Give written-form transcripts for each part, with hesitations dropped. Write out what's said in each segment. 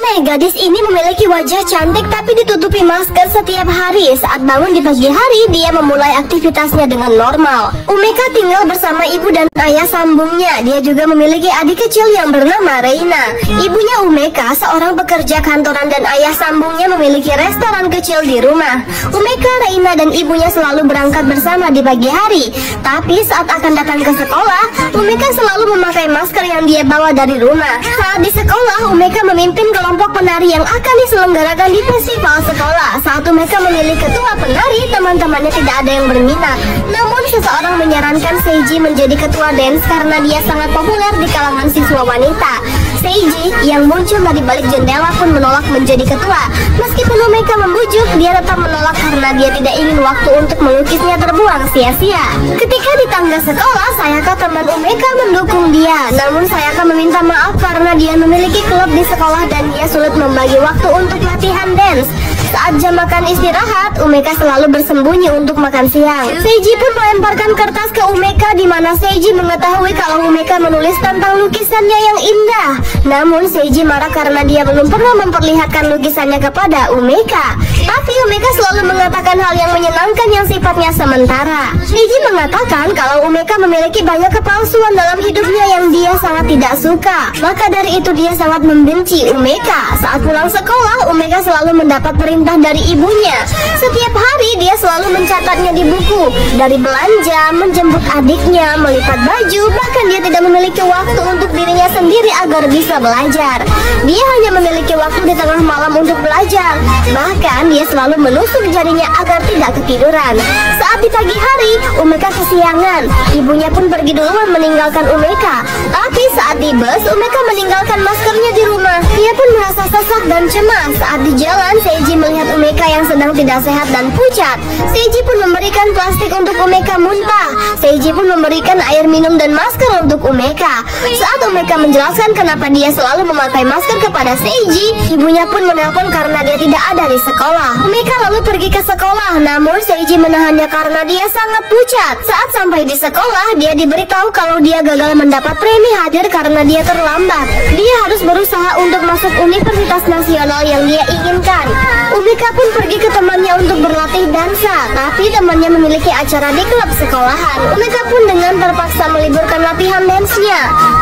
Aneh, gadis ini memiliki wajah cantik tapi ditutupi masker setiap hari. Saat bangun di pagi hari, dia memulai aktivitasnya dengan normal. Umeka tinggal bersama ibu dan ayah sambungnya. Dia juga memiliki adik kecil yang bernama Reina. Ibunya Umeka seorang pekerja kantoran dan ayah sambungnya memiliki restoran kecil di rumah. Umeka, Reina, dan ibunya selalu berangkat bersama di pagi hari. Tapi saat akan datang ke sekolah, Umeka selalu memakai masker yang dia bawa dari rumah. Saat di sekolah, Umeka memimpin kelompok penari yang akan diselenggarakan di festival sekolah. Saat Umeka memilih ketua penari, teman-temannya tidak ada yang berminat. Namun seseorang menyarankan Seiji menjadi ketua dance karena dia sangat populer di kalangan siswa wanita. Seiji yang muncul dari balik jendela pun menolak menjadi ketua. Meskipun Umeka membujuk, dia tetap menolak karena dia tidak ingin waktu untuk melukisnya terbuang sia-sia. Ketika di tangga sekolah, Sayaka teman Umeka mendukung dia. Namun Sayaka meminta maaf karena dia memiliki klub di sekolah dan dia sulit membagi waktu untuk latihan dance. Saat jam makan istirahat, Umeka selalu bersembunyi untuk makan siang. Seiji pun melemparkan kertas ke Umeka di mana Seiji mengetahui kalau Umeka menulis tentang lukisannya yang indah. Namun Seiji marah karena dia belum pernah memperlihatkan lukisannya kepada Umeka. Tapi Umeka selalu mengatakan hal yang menyenangkan yang sifatnya sementara. Seiji mengatakan kalau Umeka memiliki banyak kepalsuan dalam hidupnya yang dia sangat tidak suka. Maka dari itu dia sangat membenci Umeka. Saat pulang sekolah, Umeka selalu mendapat perintah dari ibunya. Setiap hari dia selalu mencatatnya di buku. Dari belanja, menjemput adiknya, melipat baju, bahkan dia tidak memiliki waktu untuk dirinya sendiri agar bisa belajar. Dia hanya memiliki waktu di tengah malam untuk belajar. Bahkan dia selalu menusuk jarinya agar tidak ketiduran. Saat di pagi hari, Umeka kesiangan. Ibunya pun pergi duluan meninggalkan Umeka. Tapi saat di bus, Umeka meninggalkan maskernya di rumah. Dia pun merasa sesak dan cemas. Saat di jalan, Seiji melihat Umeka yang sedang tidak sehat dan pucat. Seiji pun memberikan plastik untuk Umeka muntah. Seiji pun memberikan air minum dan masker untuk Umeka. Saat Umeka menjelaskan kenapa dia selalu memakai masker kepada Seiji, ibunya pun menelpon karena dia tidak ada di sekolah. Umeka lalu pergi ke sekolah, namun Seiji menahannya karena dia sangat pucat. Saat sampai di sekolah, dia diberitahu kalau dia gagal mendapat premi hadir karena dia terlambat. Dia harus berusaha untuk masuk universitas nasional yang dia inginkan. Umeka pun pergi ke temannya untuk berlatih dansa, tapi temannya memiliki acara di klub sekolahan. Umeka pun dengan terpaksa meliburkan latihan dance-nya.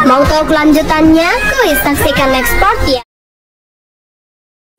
Mau tahu kelanjutannya? Kuis saksikan next part ya.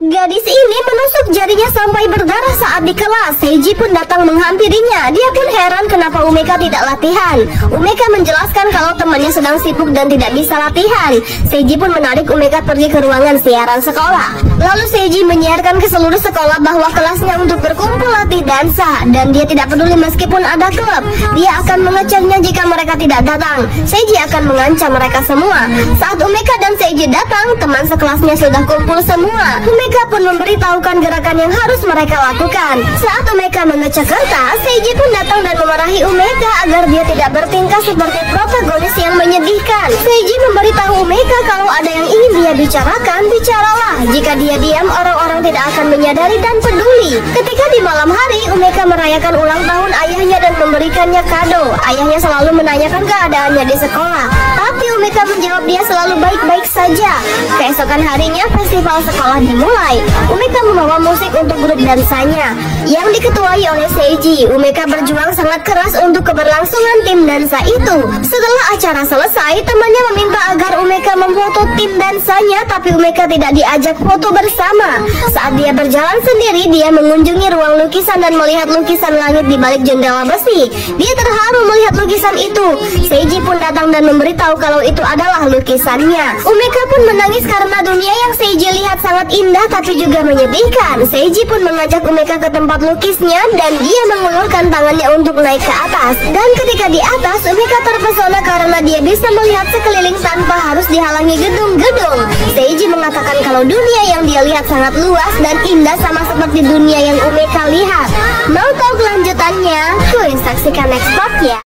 Gadis ini menusuk jarinya sampai berdarah saat di kelas. Seiji pun datang menghampirinya. Dia pun heran kenapa Umeka tidak latihan. Umeka menjelaskan kalau temannya sedang sibuk dan tidak bisa latihan. Seiji pun menarik Umeka pergi ke ruangan siaran sekolah. Lalu Seiji menyiarkan ke seluruh sekolah bahwa kelasnya untuk berkumpul latih dansa. Dan dia tidak peduli meskipun ada klub. Dia akan mengeceknya jika mereka tidak datang. Seiji akan mengancam mereka semua. Saat Umeka dan Seiji datang, teman sekelasnya sudah kumpul semua. Umeka pun memberitahukan gerakan yang harus mereka lakukan. Saat Umeka mengecek kertas, Seiji pun datang dan memarahi Umeka agar dia tidak bertingkah seperti protagonis yang menyedihkan. Seiji memberitahu Umeka kalau ada yang ingin dia bicarakan, bicaralah. Jika dia diam, orang-orang tidak akan menyadari dan peduli. Ketika di malam hari, Umeka merayakan ulang tahun ayahnya dan memberikannya kado. Ayahnya selalu menanyakan keadaannya di sekolah, tapi Umeka menjawab dia selalu baik-baik saja. Keesokan harinya, festival sekolah dimulai. Umeka membawa musik untuk grup dansanya yang diketuai oleh Seiji. Umeka berjuang sangat keras untuk keberlangsungan tim dansa itu. Setelah acara selesai, temannya meminta agar Umeka memfoto tim dansanya, tapi Umeka tidak diajak foto bersama. Saat dia berjalan sendiri, dia mengunjungi ruang lukisan dan melihat lukisan langit di balik jendela besi. Dia terharu melihat lukisan itu. Seiji pun datang dan memberitahu kalau itu adalah lukisannya. Umeka pun menangis karena dunia yang Seiji lihat sangat indah tapi juga menyedihkan. Seiji pun mengajak Umeka ke tempat lukisnya dan dia mengulurkan tangannya untuk naik ke atas. Dan ketika di atas, Umeka terpesona karena dia bisa melihat sekeliling tanpa harus dihalangi gedung-gedung. Seiji mengatakan kalau dunia yang dia lihat sangat luas dan indah sama seperti dunia yang Umeka lihat. Mau tahu kelanjutannya? Kuis saksikan next part ya.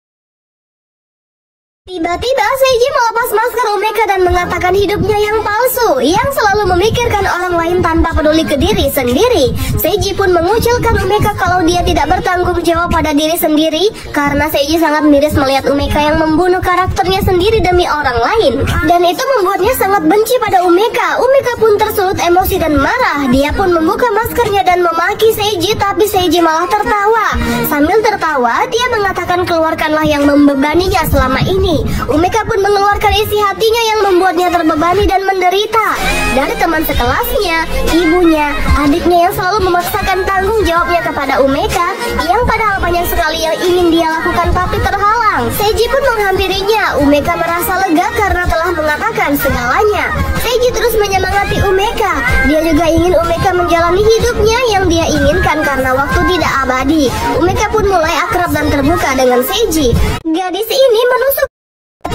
Tiba-tiba Seiji melepas masker Umeka dan mengatakan hidupnya yang palsu, yang selalu memikirkan orang lain tanpa peduli ke diri sendiri. Seiji pun mengucilkan Umeka kalau dia tidak bertanggung jawab pada diri sendiri, karena Seiji sangat miris melihat Umeka yang membunuh karakternya sendiri demi orang lain. Dan itu membuatnya sangat benci pada Umeka. Umeka pun tersulut emosi dan marah. Dia pun membuka maskernya dan memaki Seiji, tapi Seiji malah tertawa. Sambil tertawa, dia mengatakan keluarkanlah yang membebaninya selama ini. Umeka pun mengeluarkan isi hatinya yang membuatnya terbebani dan menderita. Dari teman sekelasnya, ibunya, adiknya yang selalu memaksakan tanggung jawabnya kepada Umeka, yang padahal banyak sekali yang ingin dia lakukan tapi terhalang. Seiji pun menghampirinya. Umeka merasa lega karena telah mengatakan segalanya. Seiji terus menyemangati Umeka. Dia juga ingin Umeka menjalani hidupnya yang dia inginkan karena waktu tidak abadi. Umeka pun mulai akrab dan terbuka dengan Seiji. Gadis ini menusuk.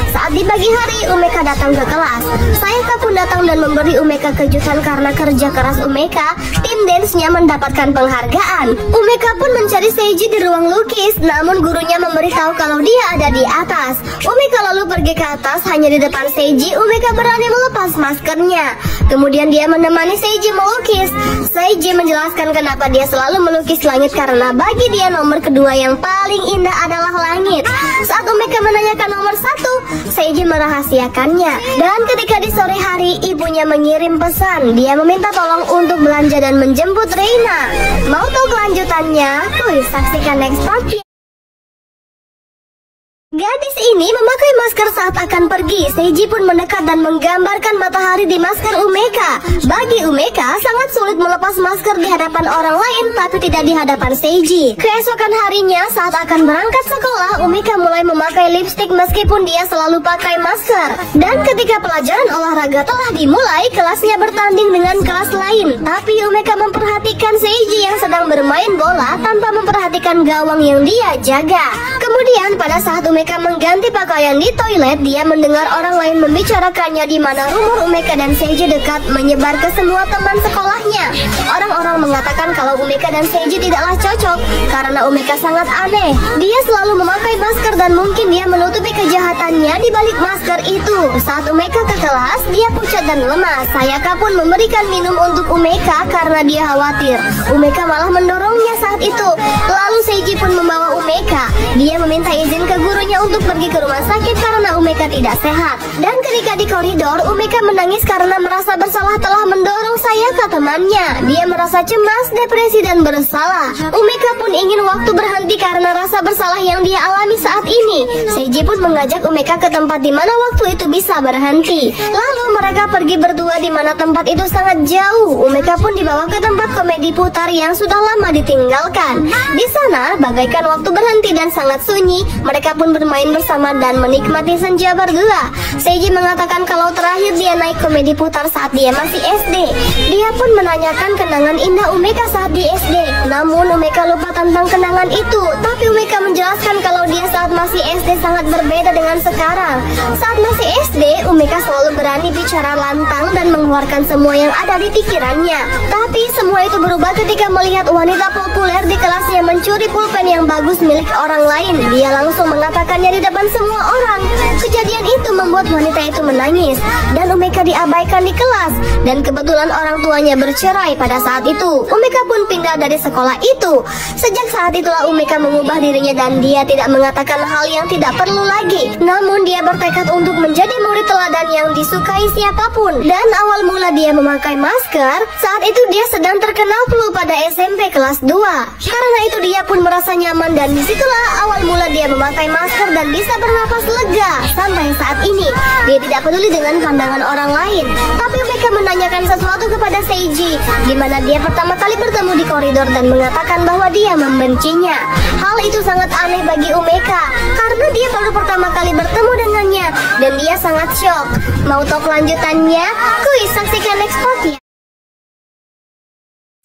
Saat di pagi hari, Umeka datang ke kelas. Sayaka pun datang dan memberi Umeka kejutan karena kerja keras Umeka, tim dance-nya mendapatkan penghargaan. Umeka pun mencari Seiji di ruang lukis, namun gurunya memberitahu kalau dia ada di atas. Umeka lalu pergi ke atas, hanya di depan Seiji, Umeka berani melepas maskernya. Kemudian dia menemani Seiji melukis. Seiji menjelaskan kenapa dia selalu melukis langit karena bagi dia nomor kedua yang paling indah adalah langit. Saat Umeka menanyakan nomor satu, Seiji merahasiakannya. Dan ketika di sore hari, ibunya mengirim pesan. Dia meminta tolong untuk belanja dan menjemput Reina. Mau tahu kelanjutannya? Kuy, saksikan next part. Gadis ini memakai masker saat akan pergi. Seiji pun mendekat dan menggambarkan matahari di masker Umeka. Bagi Umeka, sangat sulit melepas masker di hadapan orang lain, tapi tidak di hadapan Seiji. Keesokan harinya, saat akan berangkat sekolah, Umeka mulai memakai lipstik meskipun dia selalu pakai masker. Dan ketika pelajaran olahraga telah dimulai, kelasnya bertanding dengan kelas lain. Tapi Umeka memperhatikan Seiji yang sedang bermain bola tanpa memperhatikan gawang yang dia jaga. Kemudian pada saat Umeka mengganti pakaian di toilet, dia mendengar orang lain membicarakannya di mana rumor Umeka dan Seiji dekat menyebar ke semua teman sekolahnya. Orang-orang mengatakan kalau Umeka dan Seiji tidaklah cocok karena Umeka sangat aneh. Dia selalu memakai masker dan mungkin dia menutupi kejahatannya di balik masker itu. Saat Umeka ke kelas, dia pucat dan lemas. Sayaka pun memberikan minum untuk Umeka karena dia khawatir. Umeka malah mendorongnya saat itu. Lalu Seiji pun membawa Umeka. Dia meminta izin ke gurunya untuk pergi ke rumah sakit karena Umeka tidak sehat. Dan ketika di koridor, Umeka menangis karena merasa bersalah telah mendorong Sayaka temannya. Dia merasa cemas, depresi, dan bersalah. Umeka pun ingin waktu berhenti karena rasa bersalah yang dia alami saat ini. Seiji pun mengajak Umeka ke tempat di mana waktu itu bisa berhenti. Lalu mereka pergi berdua di mana tempat itu sangat jauh. Umeka pun dibawa ke tempat komedi putar yang sudah lama ditinggalkan. Di sana, bagaikan waktu berhenti dan sangat sunyi. Mereka pun bermain bersama dan menikmati senja berdua. Seiji mengatakan kalau terakhir dia naik komedi putar saat dia masih SD. Dia pun menanyakan kenangan indah Umeka saat di SD. Namun Umeka lupa tentang kenangan itu. Tapi Umeka menjelaskan kalau dia saat masih SD sangat berbeda dengan sekarang. Saat masih SD, Umeka selalu berani bicara lantang dan mengeluarkan semua yang ada di pikirannya. Tapi semua itu berubah ketika melihat wanita populer di kelasnya mencuri pulpen yang bagus milik orang lain. Dia langsung mengatakannya di depan semua orang. Kejadian itu membuat wanita itu menangis dan Umeka diabaikan di kelas. Dan kebetulan orang tuanya bercerai pada saat itu. Umeka pun pindah dari sekolah itu. Sejak saat itulah Umeka mengubah dirinya dan dia tidak mengatakan hal yang tidak perlu lagi. Namun dia bertekad untuk menjadi murid teladan yang disukai siapapun. Dan awal mula dia memakai masker, saat itu dia sedang terkenal flu pada SMP kelas 2. Karena itu dia pun merasa nyaman dan disitulah awal mula dia memakai masker dan bisa bernapas lega. Sampai saat ini, dia tidak peduli dengan pandangan orang lain. Tapi Umeka menanyakan sesuatu kepada Seiji, di mana dia pertama kali bertemu di koridor dan mengatakan bahwa dia membencinya. Hal itu sangat aneh bagi Umeka, karena dia baru pertama kali bertemu dengannya, dan dia sangat shock. Mau tahu kelanjutannya? Kuis, saksikan next part ya.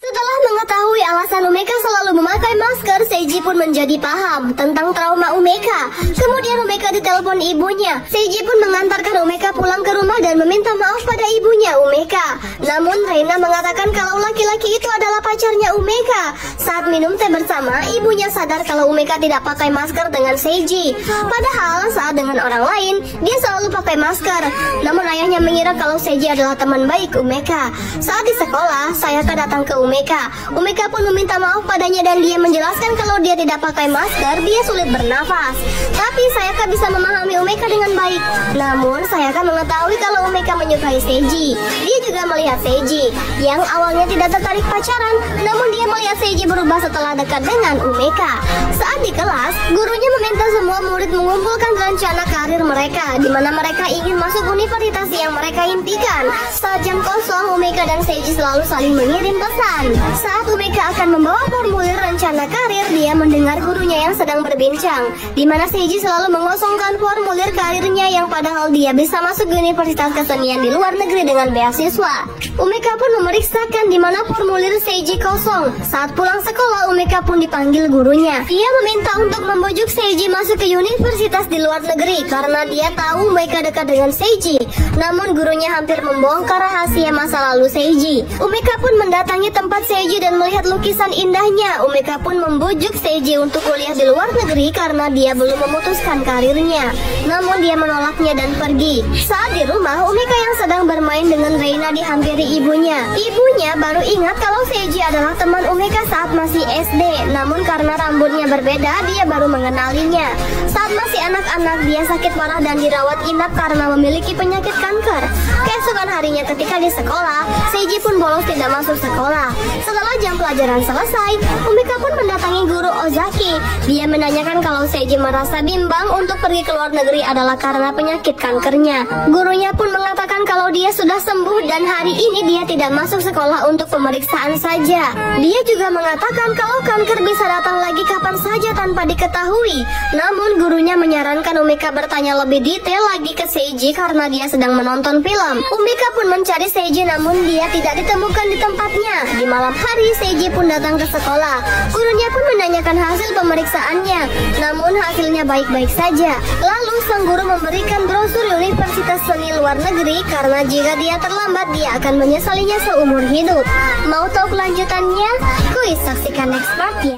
Setelah mengetahui alasan Umeka selalu memakai masker, Seiji pun menjadi paham tentang trauma Umeka. Kemudian Umeka ditelepon ibunya. Seiji pun mengantarkan Umeka pulang ke rumah dan meminta maaf pada ibunya Umeka. Namun Reina mengatakan kalau laki-laki itu adalah pacarnya Umeka. Saat minum teh bersama, ibunya sadar kalau Umeka tidak pakai masker dengan Seiji. Padahal saat dengan orang lain, dia selalu pakai masker. Namun ayahnya mengira kalau Seiji adalah teman baik Umeka. Saat di sekolah, Sayaka datang ke Umeka pun meminta maaf padanya dan dia menjelaskan kalau dia tidak pakai masker, dia sulit bernafas. Tapi Sayaka bisa memahami Umeka dengan baik. Namun Sayaka mengetahui kalau Umeka menyukai Seiji. Dia juga melihat Seiji yang awalnya tidak tertarik pacaran, namun dia melihat Seiji berubah setelah dekat dengan Umeka. Saat di kelas, gurunya meminta semua murid mengumpulkan rencana karir mereka, di mana mereka ingin masuk universitas yang mereka impikan. Saat jam kosong, Umeka dan Seiji selalu saling mengirim pesan. Saat Umeka akan membawa formulir rencana karir, dia mendengar gurunya yang sedang berbincang, di mana Seiji selalu mengosongkan formulir karirnya yang padahal dia bisa masuk universitas kesenian di luar negeri dengan beasiswa. Umeka pun memeriksakan di mana formulir Seiji kosong. Saat pulang sekolah, Umeka pun dipanggil gurunya. Dia meminta untuk membujuk Seiji masuk ke universitas di luar negeri karena dia tahu Umeka dekat dengan Seiji. Namun gurunya hampir membongkar rahasia masa lalu Seiji. Umeka pun mendatangi tempat Seiji dan melihat lukisan indahnya. Umeka pun membujuk Seiji untuk kuliah di luar negeri karena dia belum memutuskan karirnya. Namun dia menolaknya dan pergi. Saat di rumah, Umeka yang sedang bermain dengan Reina dihampiri ibunya. Ibunya baru ingat kalau Seiji adalah teman Umeka saat masih SD. Namun karena rambutnya berbeda, dia baru mengenalinya. Saat masih anak-anak, dia sakit parah dan dirawat inap karena memiliki penyakit kanker. Keesokan harinya ketika di sekolah, Seiji pun bolos tidak masuk sekolah. Setelah jam pelajaran selesai, Umeka pun mendatangi guru Ozaki. Dia menanyakan kalau Seiji merasa bimbang untuk pergi ke luar negeri adalah karena penyakit kankernya. Gurunya pun mengatakan kalau dia sudah sembuh dan hari ini dia tidak masuk sekolah untuk pemeriksaan saja. Dia juga mengatakan kalau kanker bisa datang lagi kapan saja tanpa diketahui. Namun gurunya menyarankan Umeka bertanya lebih detail lagi ke Seiji karena dia sedang menonton film. Umeka pun mencari Seiji namun dia tidak ditemukan di tempatnya. Di malam hari, Seiji pun datang ke sekolah. Gurunya pun menanyakan hasil pemeriksaannya, namun hasilnya baik-baik saja. Lalu sang guru memberikan brosur Universitas Seni Luar Negeri karena jika dia terlambat, dia akan menyesalinya seumur hidup. Mau tahu kelanjutannya? Kuis saksikan next part ya.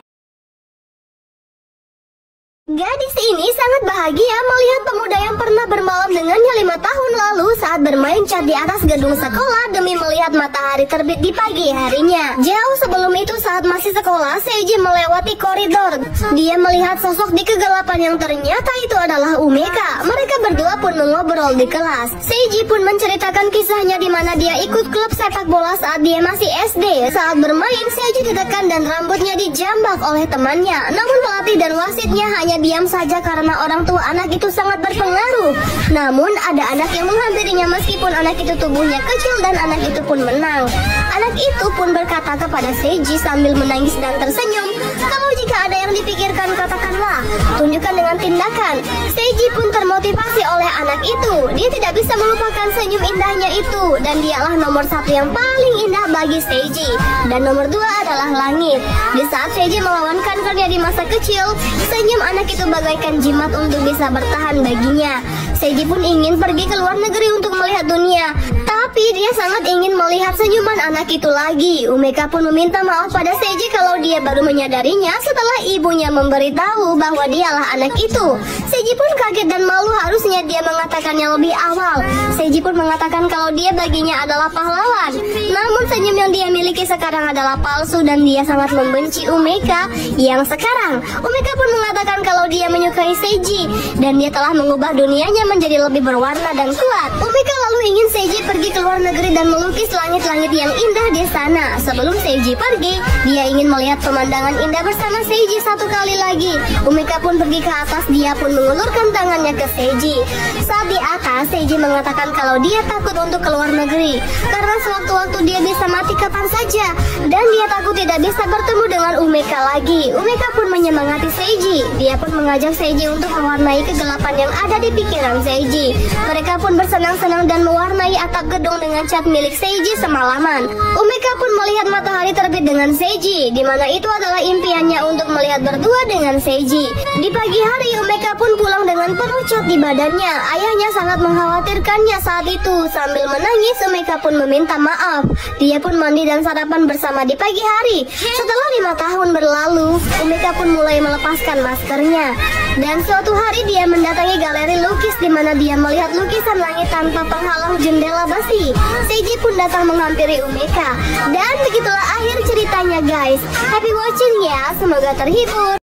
Gadis ini sangat bahagia melihat pemuda yang pernah bermalam dengannya 5 tahun lalu saat bermain cat di atas gedung sekolah demi melihat matahari terbit di pagi harinya. Jauh sebelum itu saat masih sekolah, Seiji melewati koridor. Dia melihat sosok di kegelapan yang ternyata itu adalah Umeka. Mereka berdua pun mengobrol di kelas. Seiji pun menceritakan kisahnya di mana dia ikut klub sepak bola saat dia masih SD. Saat bermain, Seiji ditekan dan rambutnya dijambak oleh temannya. Namun pelatih dan wasitnya hanya diam saja karena orang tua anak itu sangat berpengaruh. Namun ada anak yang menghampirinya meskipun anak itu tubuhnya kecil dan anak itu pun menang. Anak itu pun berkata kepada Seiji sambil menangis dan tersenyum, "Kalau jika ada yang dipikirkan katakanlah, tunjukkan dengan tindakan." Seiji pun termotivasi oleh anak itu. Dia tidak bisa melupakan senyum indahnya itu dan dialah nomor 1 yang paling indah bagi Seiji. Dan nomor 2 adalah langit. Di saat Seiji melawan kankernya di masa kecil, senyum anak itu bagaikan jimat untuk bisa bertahan baginya. Seiji pun ingin pergi ke luar negeri untuk melihat dunia, tapi dia sangat ingin melihat senyuman anak itu lagi. Umeka pun meminta maaf pada Seiji kalau dia baru menyadarinya setelah ibunya memberitahu bahwa dialah anak itu. Seiji pun kaget dan malu, harusnya dia mengatakannya lebih awal. Seiji pun mengatakan kalau dia baginya adalah pahlawan. Namun senyum yang dia miliki sekarang adalah palsu dan dia sangat membenci Umeka yang sekarang. Umeka pun mengatakan kalau dia menyukai Seiji dan dia telah mengubah dunianya menjadi lebih berwarna dan kuat. Umeka lalu ingin Seiji pergi ke luar negeri dan melukis langit-langit yang indah di sana. Sebelum Seiji pergi, dia ingin melihat pemandangan indah bersama Seiji satu kali lagi. Umeka pun pergi ke atas, dia pun mengulurkan tangannya ke Seiji. Saat di atas, Seiji mengatakan kalau dia takut untuk keluar negeri karena karena sewaktu-waktu dia bisa mati kapan saja. Dan dia takut tidak bisa bertemu dengan Umeka lagi. Umeka pun menyemangati Seiji. Dia pun mengajak Seiji untuk mewarnai kegelapan yang ada di pikiran Seiji. Mereka pun bersenang-senang dan mewarnai atap gedung dengan cat milik Seiji semalaman. Umeka pun melihat matahari terbit dengan Seiji, di mana itu adalah impiannya untuk melihat berdua dengan Seiji. Di pagi hari, Umeka pun pulang dengan penuh cat di badannya. Ayahnya sangat mengkhawatirkannya saat itu. Sambil menangis, Umeka pun meminta maaf. Dia pun mandi dan sarapan bersama di pagi hari. Setelah 5 tahun berlalu, Umeka pun mulai melepaskan maskernya. Dan suatu hari dia mendatangi galeri lukis di mana dia melihat lukisan langit tanpa penghalang jendela besi. Seiji pun datang menghampiri Umeka. Dan begitulah akhir ceritanya guys. Happy watching ya, semoga terhibur.